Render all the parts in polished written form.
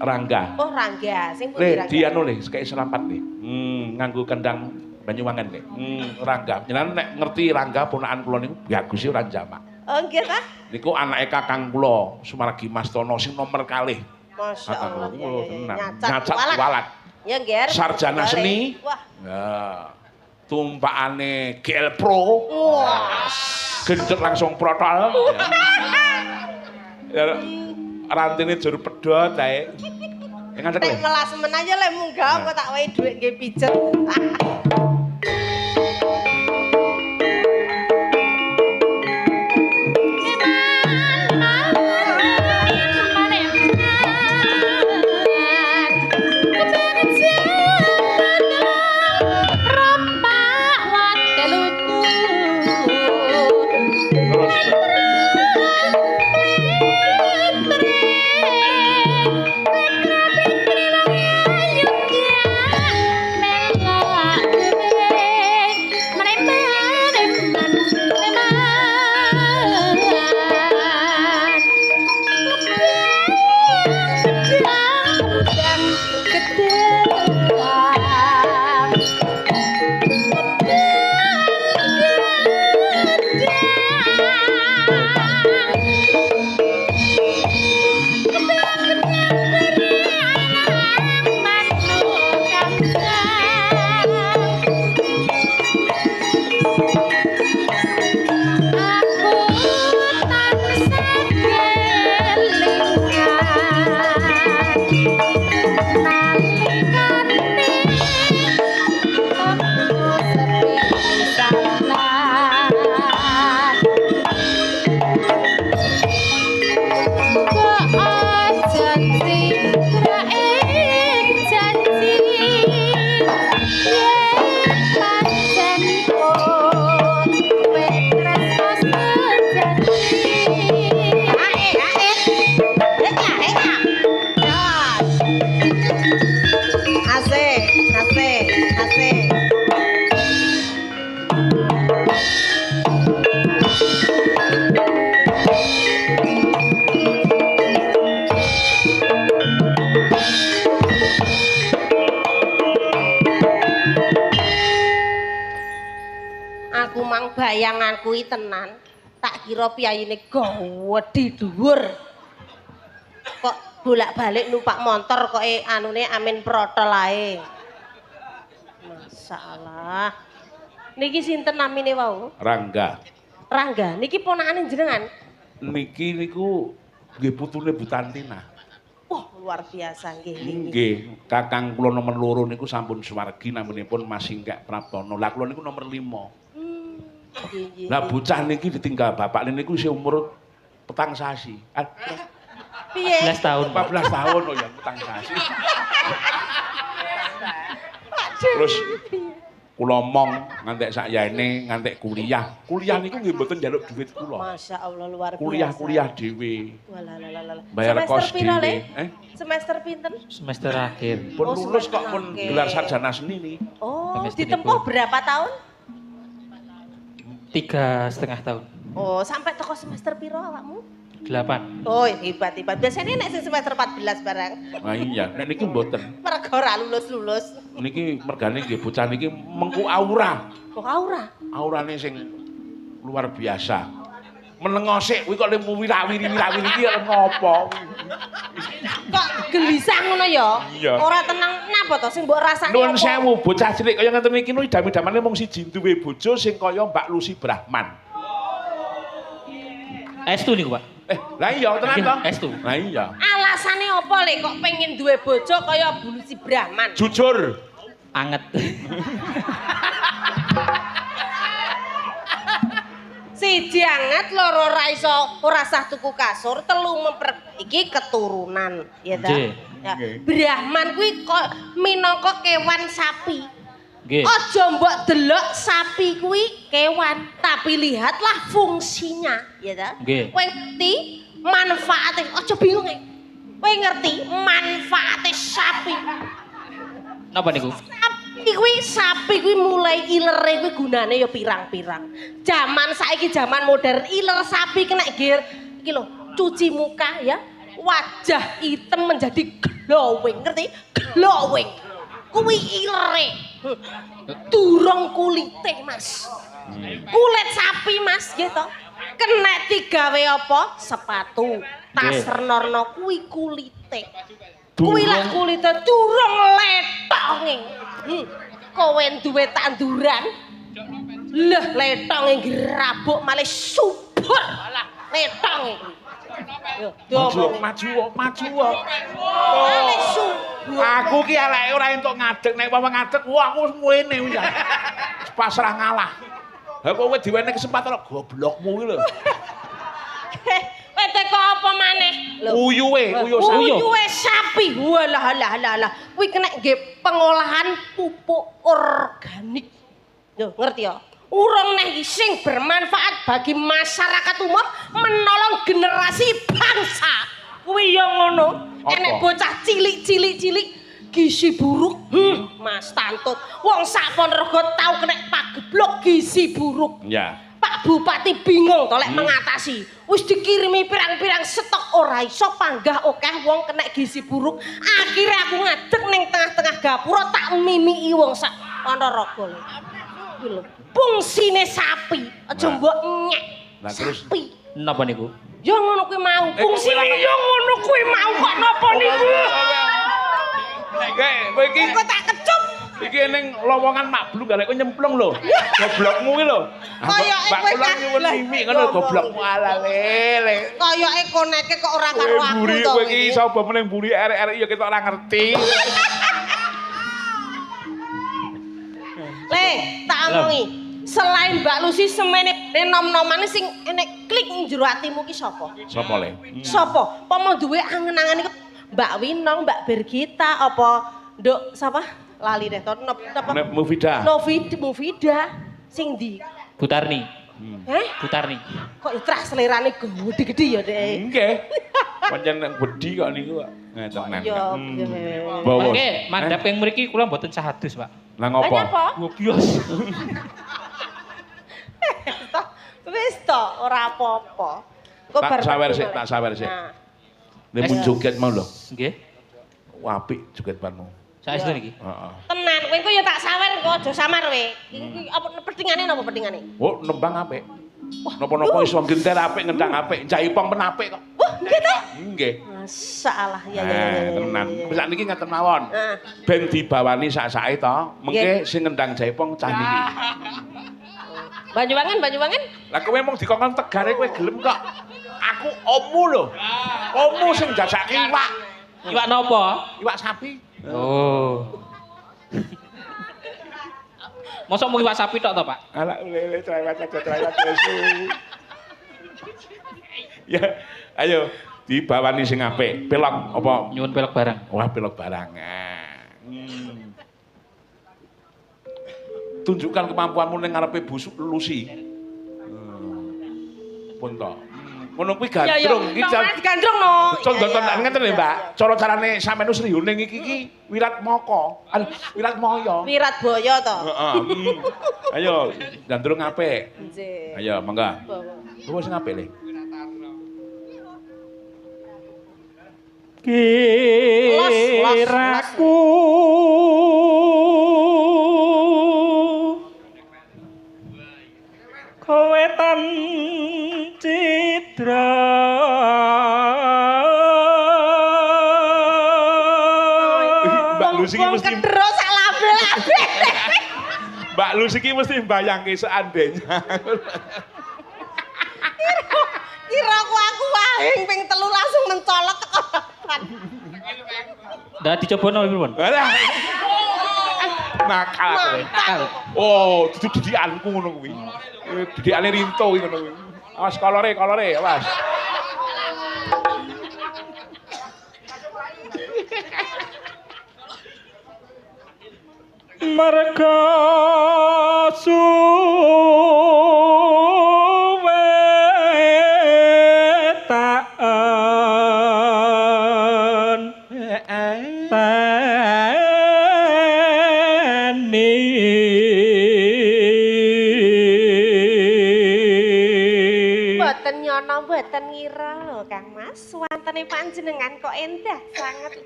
Rangga. Oh, Rangga. Sing pundi Rangga? Dia anu le, kayak serapat le. Nganggo kendang Banyuwangen le. Rangga. Jenengan nek ngerti Rangga ponakan kula niku bagus ora jamak. Oh, nggih ta? Niku anake kakang kula, Sumargi Mastono sing nomor kalih. Masya Allah. Nyacat walat. Ya, nggih. Sarjana seni. Wah. Ya. Tumpakane GL Pro. Wah. Gendut langsung protol. Ya. Rantine jur pedhot ae. Ngadeg le. Nek melasemen aja le munggah kok tak wae dhuwit nggih pijet. Bayangan kuwi tenan, tak kira piyayine gawedhi dhuwur. Kok bolak-balik numpak motor kok anune amin protol ae. Masalah. Niki sinten namine wau? Rangga. Rangga, niki ponakane jenengan? Niki niku nggih putune Bu Tantina. Wah, luar biasa nggih. Nggih, kakang kula nomor 2 niku sampun suwargi naminipun Mas Singkek Praptono. Lah kula niku nomor 5. Lah bocah niki ditinggal bapak niku isih umur petang sasi. Piye? 14 tahun. 14 tahun oh ya petang sasi. Terus kula mong ngantek sakyaene ngantek kuliah. Kuliah niku nggih mboten njaluk dhuwit kula. Masya Allah luar biasa. Kuliah dhewe. Walah. Bayar kos dhewe. Semester pinten? Semester akhir. Pun lulus kok pun gelar sarjana seni nih. Oh, ditempuh berapa tahun? 3,5 tahun. Oh, sampai toko semester piro awakmu? 8. Oh, hebat. Biasanya nek sing semester 14 barang. Nah iya, nek niki mboten. Mergo ora lulus-lulus. Niki mergane nggih bocah niki mengku aura. Kok aura? Aurane sing luar biasa. Menengosik kuwi kok lemu wirawiri iki ngopo? Kok gelisah ngono ya? Iya. Ora tenang napa to sing mbok rasani Nuwun sewu bocah cilik kaya ngeten iki nu idam-idamane mung siji duwe bojo sing kaya Mbak Lucy Brahman. S2 niku, Pak. Lah iya tenan to? S2. Lah iya. Alasane apa le kok pengen duwe bojo kaya Bu Lucy Brahman? Jujur. Anget. Siji anget, loro ora sah tuku kasur, telu iki keturunan, ya ta? Ya. Brahman kuwi kok minangka kewan sapi. Nggih. Aja mbok delok sapi kuwi kewan, tapi lihatlah fungsinya, ya ta? Nggih. Kowe ngerti manfaate, aja bingung e. Kowe ngerti manfaate sapi. Napa niku? Sapi kuwi mulai ilere kuwi gunane ya pirang-pirang. Zaman saiki zaman modern iler sapi kena gear iki lho, cuci muka ya. wajah hitam menjadi glowing, ngerti? Glowing. Kuwi ire. Durung kulite, Mas. Kulit sapi, Mas, gitu. Kena digawe apa? Sepatu. Tas renorno kuwi kulite. Kuwi lah kulite durung letonge. Kowe duwe tanduran. Lah letonge grabuk malih subur. Lah letonge kuwi. Maju. Aku ki eleke ora entuk ngadeg nek wae ngadeg wah aku ngene wis. Pasrah ngalah. Ha kowe diwene kesempatan goblokmu ki lho. Teko apa maneh? Uyuwe sapi. Walah. Kuwi kena nggih pengolahan pupuk organik. Yo, ngerti ya? Urung neh iki sing bermanfaat bagi masyarakat umum menolong generasi bangsa. Kuwi ya ngono. Enek bocah cilik gizi buruk. Mas Tantut. Wong sak Ponorogo tau kena pageblok gizi buruk. Ya. Pak Bupati bingung to lek mengatasi. Wis dikirimi pirang-pirang stok ora iso panggah akeh wong kena gizi buruk. Akhire aku ngadeg ning tengah-tengah gapura tak mimiki wong sak Ponorogo. Kuwi lho. Fungsine sapi, aja mbok nyek. Lah terus sapi. Napa niku? Ya ngono kuwi mau. Fungsine ya ngono kuwi mau kok napa niku? Kowe iki kok tak kecup. Iki ning lowongan Mak Blung garek nyemplung lho. Goblokmu ki lho. Kayak kowe tak nyuwun mimi ngono goblokmu ala lele. Kayake koneke kok ora karo aku to. Kowe iki sapa meneng mburi arek-arek ya ketok ora ngerti. Le, tak omongi. Selain Mbak Lucy semene nom-nomane sing enek klik ning jero atimu ki sapa? Sapa le? Sapa? Apa duwe angen-angen iku Mbak Winong, Mbak Bergita apa Nduk sapa? Lali deh to. Napa? Mufida. Mufida. Sing ndi? Butarni. Butarni. Kok terah selerane gede-gede ya, Dek? Nggih. Pancen nang wedi kok niku kok. Tenan. Yo. Mangke mandhap ing mriki kula mboten sah adus, Pak. Lah ngopo? Ngobios. Wis to, ora apa-apa. Tak sawer sik. Nek mun joget mau lho. Nggih. Apik jogetmu. Saestu niki. Heeh. Tenan, kowe engko ya tak sawer kok aja samar kowe. Iki apa pedingane napa pedingane? Oh, nembang apik. Napa-napa iso genter apik, ngendang apik, jaipong pen apik kok. Wah, nggih ta? Nggih. Masalah ya. Tenan. Wis niki ngaten mawon. Ben dibawani sak-sake to, mengke sing ngendang jaipong cah niki. Banyuwangen. Lah kowe mung dikongkon tegare kowe gelem kok. Aku ommu lho. Ommu sing jajake iwak. Iwak napa? Iwak sapi. Oh. Mosok mung iwak sapi tok to, Pak? Alah lele cerewet lesu. Ya, ayo dibawani sing apik. Pelok apa? Nyuwun pelok barang. Wah, pelok barang. Tunjukkan kemampuanmu ning ngarepe Bu Lucy. Pun to. Ngono kuwi gandrung iki. Gandrung no. Contoh ngeten lho, Mbak. Cara carane sampeyan Sriyuning iki Wirat Moko. Wirat Moyo. Wirat Boyo to. Heeh. Ayo, gandrung apik. Nggih. Ayo, mangga. Bawa sing apik le. Kiraku kowe tan citra Mbak Lucy iki mesti kedro sak labe-labe. Mbak Lucy iki mesti mbayangke seandainya. Kira aku wae ping 3 langsung mencolok teko depan. Ndak dicoba napa pripun? Alah. Nakal. Oh, didikanku ngono kuwi. Didikane Rinto kuwi ngono kuwi. Awas kolore, awas. Marga Mboten ngira lho Kang Mas, wonten suwantene panjenengan kok endah sangat.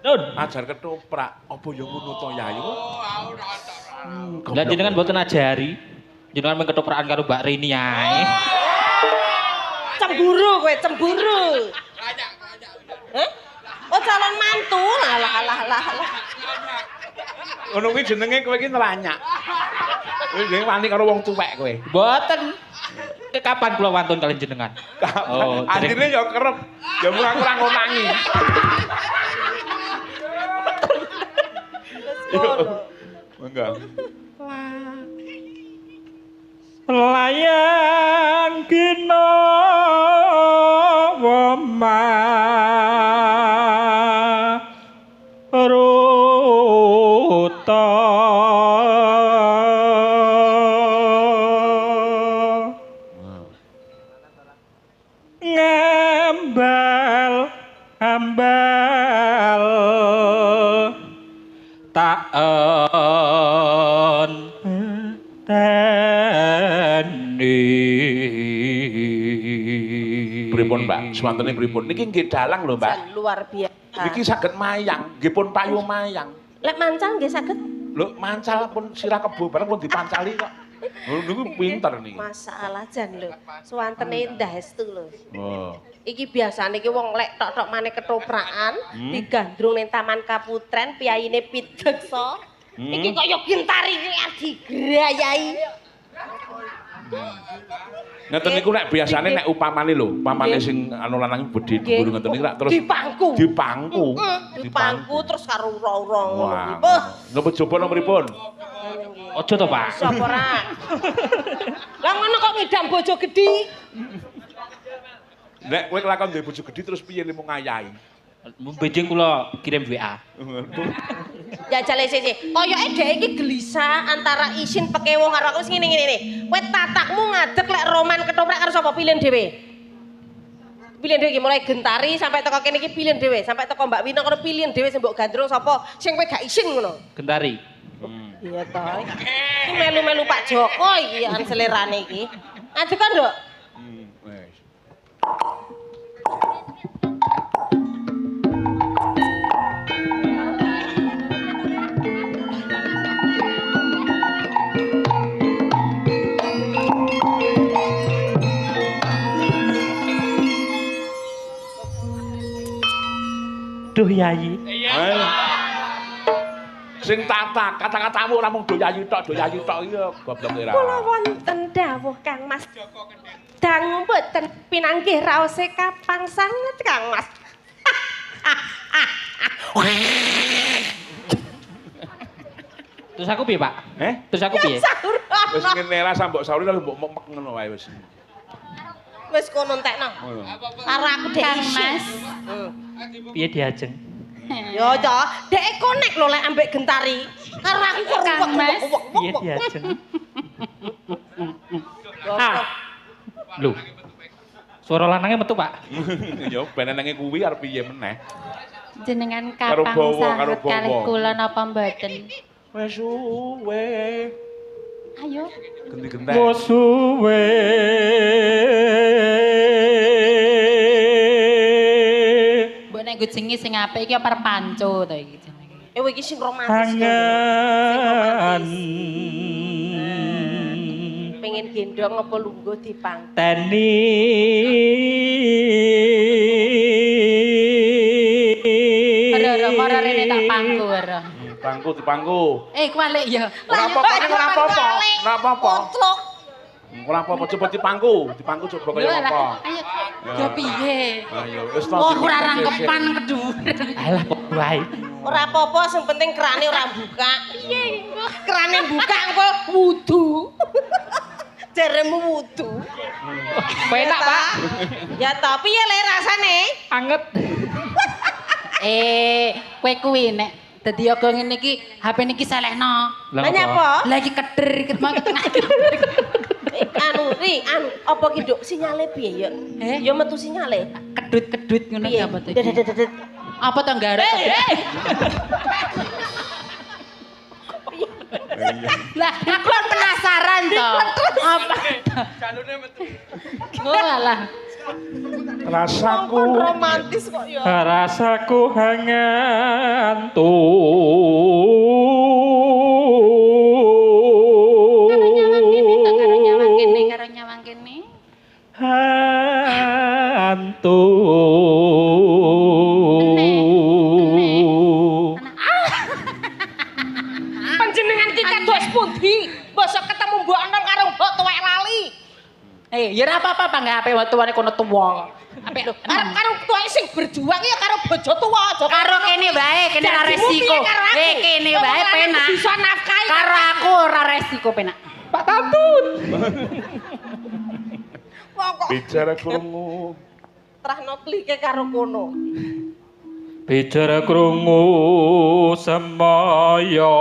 Nun, ajar ketoprak, apa ya ngono to Yayu? Lah jenengan mboten ajari. Jenengan mung ketoprakan karo Mbak Rini ae. Cemburu kowe, cemburu. Hah? Oh calon mantu. Alah. Ngono kuwi jenenge kowe iki nelanyak. Kowe jenenge wani karo wong tuwek kowe. Mboten. Kapan kula wantun kalian jenengan? Oh, artine ya kerep. Ya mung aku ora ngonangi. Mangga. Layang kina wama ruta ngambal taen pripun Mbak? Swantene pripun? Niki nggih dalang lho Mbak. Luar biasa. Niki saged mayang, nggih pun payu mayang. Lek mancal nggih saged. Lho mancal pun sirah kebo bareng pun dipancali kok. Lho niku pinter niki. Masalah jan lho. Suwantene endah estu lho. Oh. Iki biasane iki wong lek tok-tok maneh ketoprakan digandrung ning Taman Kaputren piyayine Pideksa. Iki kaya gintari iki digrayai. Ngeten niku nek biasane nek upamane lho, upamane sing anu lanang bedhe dhuwur ngeten niku terus dipangku. Dipangku terus karo ura-ura ngono. Wah. Napa coba nang pripun? Ojo to, Pak. Sapa ora? Lah ngono kok ngidam bojo gedhi. Nek kowe kelakon duwe bojo gedhi terus piye lemu ngayahi? Bejeng kula kirim WA. Jajale sih. Koyoke dhek iki gelisah antara isin pekewong karo aku sing ngene-ngene. Kowe tatakmu ngadeg lek roman ketoprak karo sapa pilihan dhewe? Pilihan dhewe iki mulai Gentari sampai teko kene iki pilihan dhewe, sampai teko Mbak Wina kono pilihan dhewe sing mbok gandrung sapa sing kowe gak isin ngono. Gentari. Iya to. Iki melu-melu Pak Joko iki an selerane iki. Adek kan, Nduk? Wes. Duh Yayi. Sing tata kata-katamu ora mung do yayu tok iki goblok ora. Kula wonten dawuh Kang Mas. Dangu mboten pinanggih raose kapang sanget Kang Mas. Terus aku piye, Pak? Terus aku piye? Wis ngene lah sambok sauri lah mbok mek ngono wae wis. Wis kono entekno. Karo aku dek Mas. Piye diajeng? Yo yo, dek konek lho lek ambek Gentari. Karo aku kok Kang Mas. Piye diajeng? Lho. Suara lanangnya metu, Pak. Ya benenenge kuwi arep piye meneh. Jenengan Karo kapang bawa, karo sanget kalih bawa. kula napa mboten? Wes suwe. Ayo. Genti-genten. Wes suwe. Mbok nek gujengi sing apik iki perpanco to iki jenenge. Iki sing romantis. Tangan. Pengen gendong apa lungguh dipang. Teni. Ora ora rene tak pangku ora. Dipangku. Kualik ya. Ora apa-apa, ora apa-apa. Ora apa-apa. Potlok. Ora apa-apa, coba dipangku coba kaya apa. Ayo. Ya piye? Ayo, wis Oh, ora rangkepan kedhuwur. Alah kok wae. Ora apa-apa, sing penting kerane ora buka. Piye? Kerane buka engko wudu. Jaremu wudu. Penak, Pak. Ya ta, piye le rasane? Anget. Kowe kuwi nek dadi aga ngene iki HP niki selehno. Lah nyapa? Lah iki keder iki mau tengah. Anu, apa ki Nduk sinyale piye ya? Ya metu sinyale. Kedut-kedut ngono ki apa to iki? Dedet. Apa to nggarap? Lah, aku kan penasaran toh. Apa? Oh alah. Rasaku Ampun romantis kok ya. Rasaku Karo nyawang kene, karo nyawang kene. hantu. Panjenengan ki kados pundi? Basa ketemu mbok enom karo mbok tuwek lali. Ya ora apa-apa panggape tuane kono tuwa. Apik lho, karo tuwek sing berjuang ya karo bojo tuwa aja Karo kene bae, kene ora resiko. Kene bae penak. Bisa nafkahi Karo aku ora resiko penak. Pak Tantun. Pokok bicara krungu. trahno plike karo kono. Bicara krungu semaya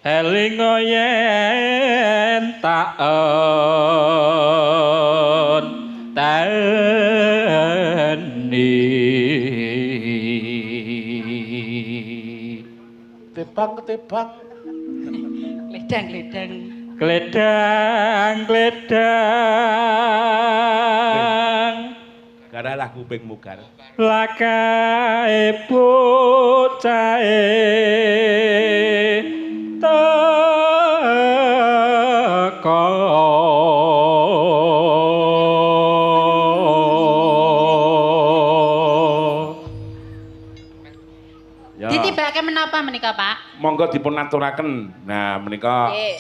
eling yen Tebang. Ledang. Gledang Garalah kuping mugar. lakae bocahe teko Ditibake menapa menika, Pak? Monggo dipun aturaken. Nah, menika Nggih.